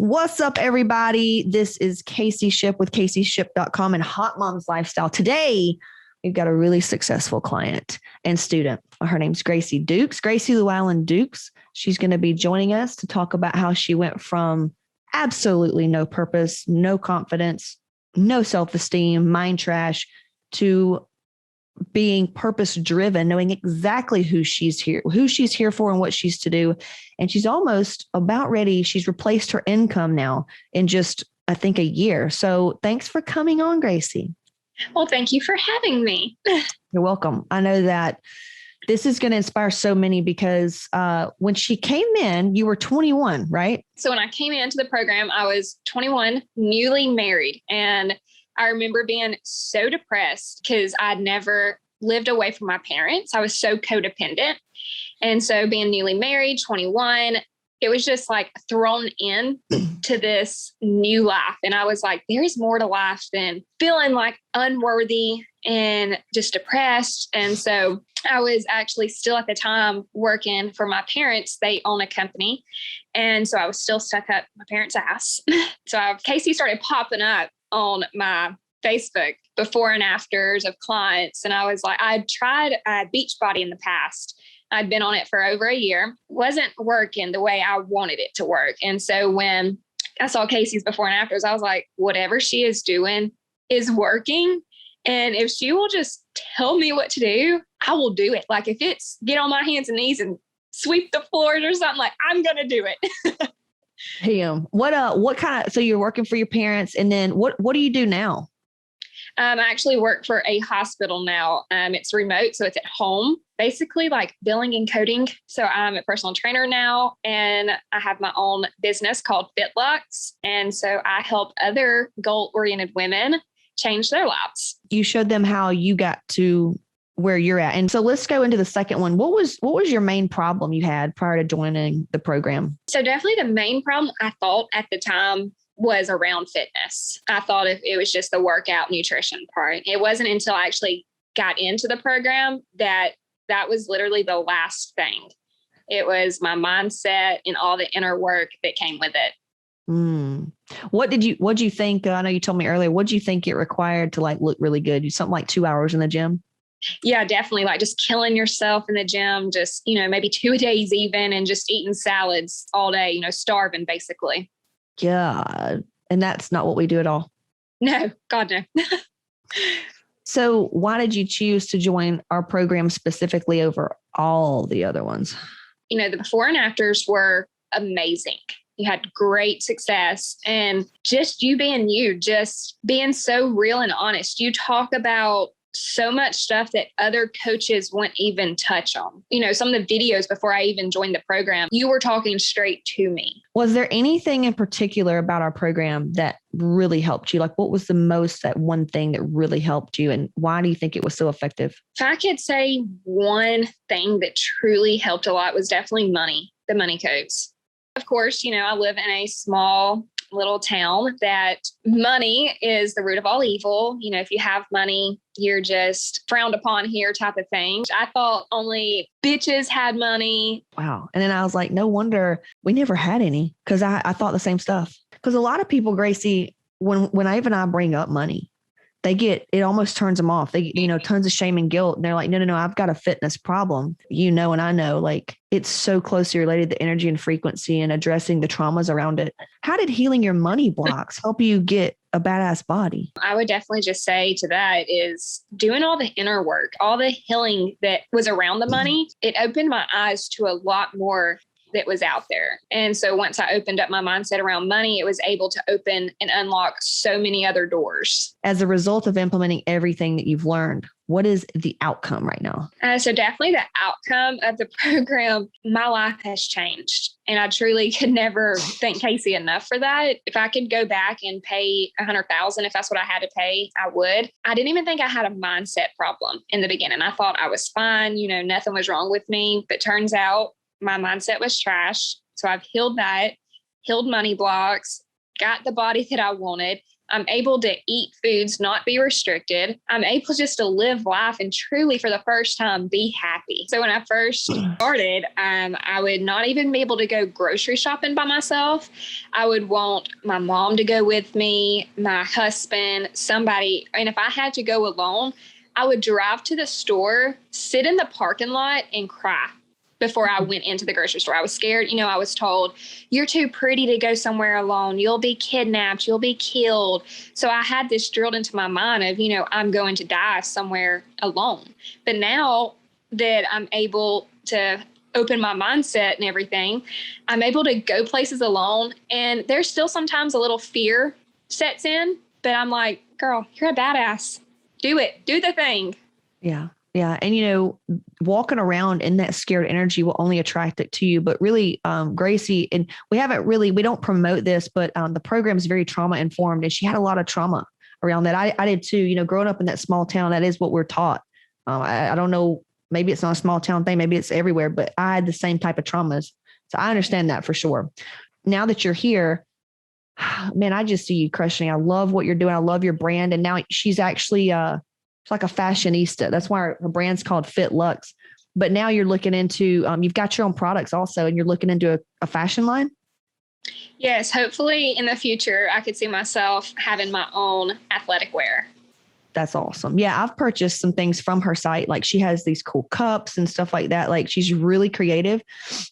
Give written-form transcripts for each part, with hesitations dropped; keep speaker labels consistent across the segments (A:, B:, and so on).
A: What's up, everybody? This is Casey Ship with CaseyShip.com and Hot Moms Lifestyle. Today, we've got a really successful client and student. Her name's Gracie Dukes, Gracie Llewellyn Dukes. She's going to be joining us to talk about how she went from absolutely no purpose, no confidence, no self-esteem, mind trash, to being purpose driven, knowing exactly who she's here for and what she's to do. And she's almost about ready. She's replaced her income now in just, I think, a year. So thanks for coming on, Gracie.
B: Well, thank you for having me.
A: You're welcome. I know that this is going to inspire so many because when she came in, you were 21, right?
B: So when I came into the program, I was 21, newly married. And I remember being so depressed because I'd never lived away from my parents. I was so codependent. And so being newly married, 21, it was just like thrown in to this new life. And I was like, there is more to life than feeling like unworthy and just depressed. And so I was actually still at the time working for my parents. They own a company. And so I was still stuck up my parents' ass. So Casey started popping up on my Facebook before and afters of clients. And I was like, I'd tried Beachbody in the past. I'd been on it for over a year. Wasn't working the way I wanted it to work. And so when I saw Casey's before and afters, I was like, whatever she is doing is working. And if she will just tell me what to do, I will do it. Like if it's get on my hands and knees and sweep the floors or something, like I'm going to do it.
A: Damn. What kind of, so you're working for your parents, and then what do you do now?
B: I actually work for a hospital now. It's remote, so it's at home, basically like billing and coding. So I'm a personal trainer now, and I have my own business called FitLux. And so I help other goal-oriented women change their lives.
A: You showed them how you got to where you're at. And so let's go into the second one. What was your main problem you had prior to joining the program?
B: So definitely the main problem I thought at the time was around fitness. I thought if it was just the workout nutrition part. It wasn't until I actually got into the program that was literally the last thing. It was my mindset and all the inner work that came with it.
A: What did you think? I know you told me earlier, what did you think it required to like look really good? Something like 2 hours in the gym?
B: Yeah, definitely. Like just killing yourself in the gym, just, maybe 2 days even, and just eating salads all day, starving basically.
A: God. And that's not what we do at all.
B: No, God, no.
A: So why did you choose to join our program specifically over all the other ones?
B: The before and afters were amazing. You had great success, and just you being just being so real and honest. You talk about so much stuff that other coaches wouldn't even touch on. Some of the videos before I even joined the program, you were talking straight to me.
A: Was there anything in particular about our program that really helped you? Like what was that one thing that really helped you, and why do you think it was so effective?
B: If I could say one thing that truly helped a lot was definitely money, the money codes. Of course, I live in a small little town that money is the root of all evil. If you have money, you're just frowned upon here type of thing. I thought only bitches had money.
A: Wow. And then I was like, no wonder we never had any, because I thought the same stuff. Because a lot of people, Gracie, when I bring up money, it almost turns them off. They get, tons of shame and guilt. And they're like, no, I've got a fitness problem. And I know, like it's so closely related to energy and frequency and addressing the traumas around it. How did healing your money blocks help you get a badass body?
B: I would definitely just say to that is doing all the inner work, all the healing that was around the money. It opened my eyes to a lot more that was out there. And so once I opened up my mindset around money, it was able to open and unlock so many other doors.
A: As a result of implementing everything that you've learned, what is the outcome right now?
B: So definitely the outcome of the program, my life has changed. And I truly could never thank Casey enough for that. If I could go back and pay $100,000, if that's what I had to pay, I would. I didn't even think I had a mindset problem in the beginning. I thought I was fine. Nothing was wrong with me. But turns out my mindset was trash. So I've healed that, healed money blocks, got the body that I wanted, I'm able to eat foods, not be restricted. I'm able just to live life and truly for the first time be happy. So when I first started, I would not even be able to go grocery shopping by myself. I would want my mom to go with me, my husband, somebody. And if I had to go alone, I would drive to the store, sit in the parking lot and cry before I went into the grocery store. I was scared. I was told, you're too pretty to go somewhere alone. You'll be kidnapped. You'll be killed. So I had this drilled into my mind of, I'm going to die somewhere alone. But now that I'm able to open my mindset and everything, I'm able to go places alone. And there's still sometimes a little fear sets in, but I'm like, girl, you're a badass. Do it. Do the thing.
A: Yeah. Yeah. And, walking around in that scared energy will only attract it to you. But really, Gracie, and we don't promote this, but the program is very trauma informed. And she had a lot of trauma around that. I did too, growing up in that small town, that is what we're taught. I don't know, maybe it's not a small town thing, maybe it's everywhere, but I had the same type of traumas. So I understand that for sure. Now that you're here, man, I just see you crushing. I love what you're doing. I love your brand. And now she's actually, it's like a fashionista. That's why her brand's called Fit Lux. But now you're looking into, you've got your own products also, and you're looking into a fashion line.
B: Yes. Hopefully in the future, I could see myself having my own athletic wear.
A: That's awesome. Yeah. I've purchased some things from her site. Like she has these cool cups and stuff like that. Like she's really creative.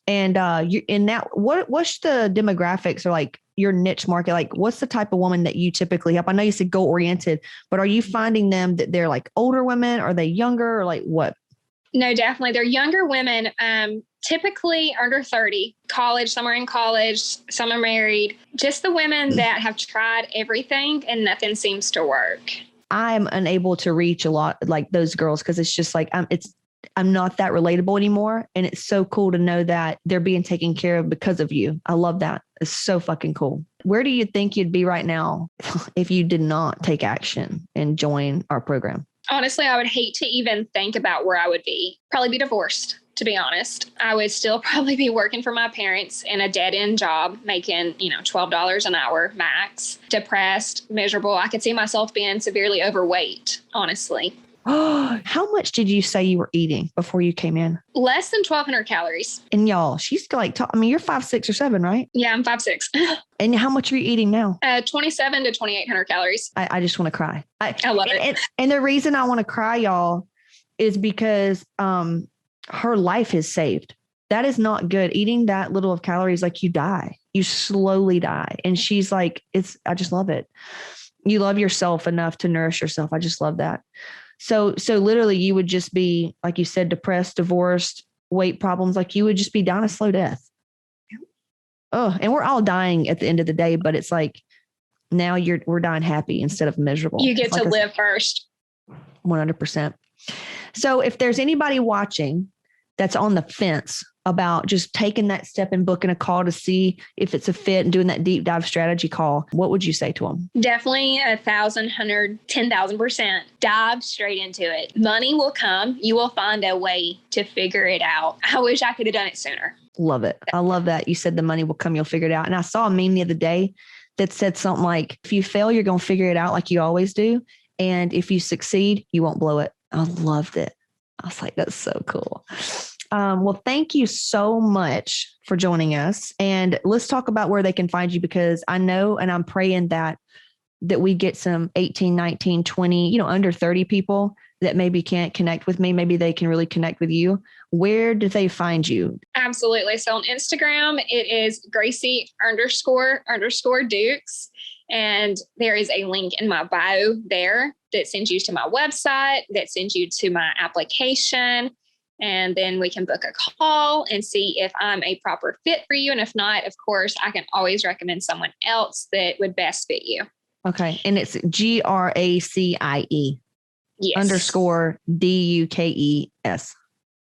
A: And you in that, what's the demographics or like your niche market? Like what's the type of woman that you typically help? I know you said goal oriented, but are you finding them that they're like older women? Are they younger or like what?
B: No, definitely. They're younger women, typically under 30, college, some are in college, some are married, just the women that have tried everything and nothing seems to work.
A: I'm unable to reach a lot like those girls because it's just like I'm not that relatable anymore. And it's so cool to know that they're being taken care of because of you. I love that. It's so fucking cool. Where do you think you'd be right now if you did not take action and join our program?
B: Honestly, I would hate to even think about where I would be. Probably be divorced, to be honest. I would still probably be working for my parents in a dead-end job, making, $12 an hour max. Depressed, miserable. I could see myself being severely overweight, honestly.
A: Oh, how much did you say you were eating before you came in?
B: Less than 1,200 calories.
A: And y'all, she's like, you're 5'6" or 7, right?
B: Yeah, I'm 5'6".
A: And how much are you eating now?
B: 27 to 2,800 calories.
A: I just want to cry.
B: I love it.
A: And the reason I want to cry, y'all, is because her life is saved. That is not good. Eating that little of calories, like you die. You slowly die. And she's like, I just love it. You love yourself enough to nourish yourself. I just love that. So literally you would just be, like you said, depressed, divorced, weight problems, like you would just be dying a slow death. Oh, and we're all dying at the end of the day, but it's like now we're dying happy instead of miserable.
B: You get to live first.
A: 100%. So if there's anybody watching that's on the fence about just taking that step and booking a call to see if it's a fit and doing that deep dive strategy call, what would you say to them?
B: Definitely 1,000, 100, 10,000%. Dive straight into it. Money will come. You will find a way to figure it out. I wish I could have done it sooner.
A: Love it. I love that. You said the money will come. You'll figure it out. And I saw a meme the other day that said something like, if you fail, you're going to figure it out like you always do. And if you succeed, you won't blow it. I loved it. I was like, that's so cool. Well, thank you so much for joining us. And let's talk about where they can find you, because I know, and I'm praying that we get some 18, 19, 20, under 30 people that maybe can't connect with me. Maybe they can really connect with you. Where do they find you?
B: Absolutely. So on Instagram, it is Gracie __ Dukes. And there is a link in my bio there that sends you to my website, that sends you to my application. And then we can book a call and see if I'm a proper fit for you. And if not, of course, I can always recommend someone else that would best fit you.
A: Okay. And it's GRACIE.
B: Yes.
A: _DUKES.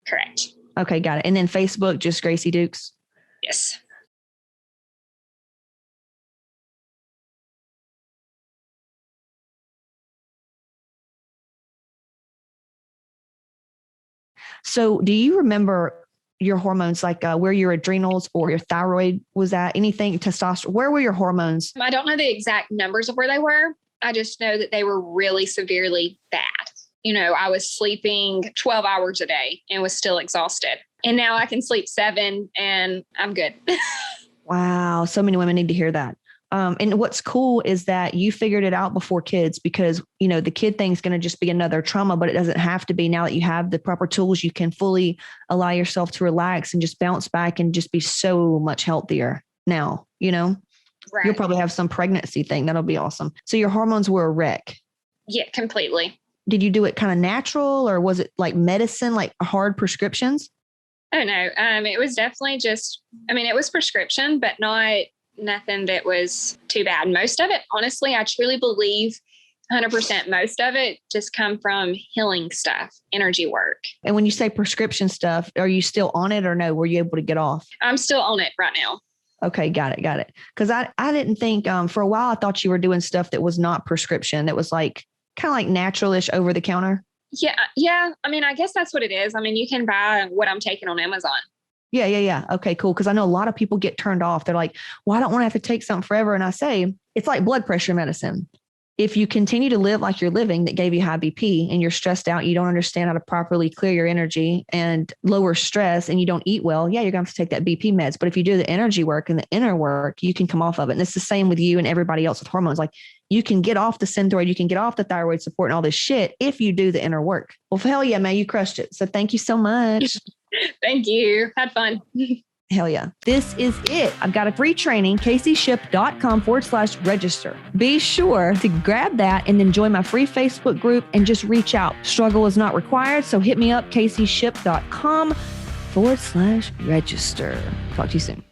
B: Correct.
A: Okay. Got it. And then Facebook, just Gracie Dukes.
B: Yes.
A: So do you remember your hormones, like where your adrenals or your thyroid was at, anything, testosterone, where were your hormones?
B: I don't know the exact numbers of where they were. I just know that they were really severely bad. I was sleeping 12 hours a day and was still exhausted. And now I can sleep 7 and I'm good.
A: Wow. So many women need to hear that. And what's cool is that you figured it out before kids, because, the kid thing is going to just be another trauma, but it doesn't have to be. Now that you have the proper tools, you can fully allow yourself to relax and just bounce back and just be so much healthier now,
B: Right.
A: You'll probably have some pregnancy thing. That'll be awesome. So your hormones were a wreck.
B: Yeah, completely.
A: Did you do it kind of natural, or was it like medicine, like hard prescriptions?
B: Oh, no. It was definitely it was prescription, but nothing that was too bad. Most of it, honestly, I truly believe 100%, most of it just come from healing stuff, energy work.
A: And when you say prescription stuff, are you still on it or no? Were you able to get off?
B: I'm still on it right now.
A: Okay. Got it. Cause I didn't think, for a while, I thought you were doing stuff that was not prescription. That was like kind of like naturalish over the counter.
B: Yeah. I guess that's what it is. You can buy what I'm taking on Amazon.
A: Yeah. Okay, cool. Because I know a lot of people get turned off. They're like, well, I don't want to have to take something forever. And I say, it's like blood pressure medicine. If you continue to live like you're living, that gave you high BP, and you're stressed out, you don't understand how to properly clear your energy and lower stress, and you don't eat well, yeah, you're going to have to take that BP meds. But if you do the energy work and the inner work, you can come off of it. And it's the same with you and everybody else with hormones. Like, you can get off the Synthroid, you can get off the thyroid support and all this shit if you do the inner work. Well, hell yeah, man, you crushed it. So thank you so much.
B: Thank you. Had fun.
A: Hell yeah. This is it. I've got a free training, caseysship.com/register. Be sure to grab that and then join my free Facebook group and just reach out. Struggle is not required. So hit me up, caseysship.com/register. Talk to you soon.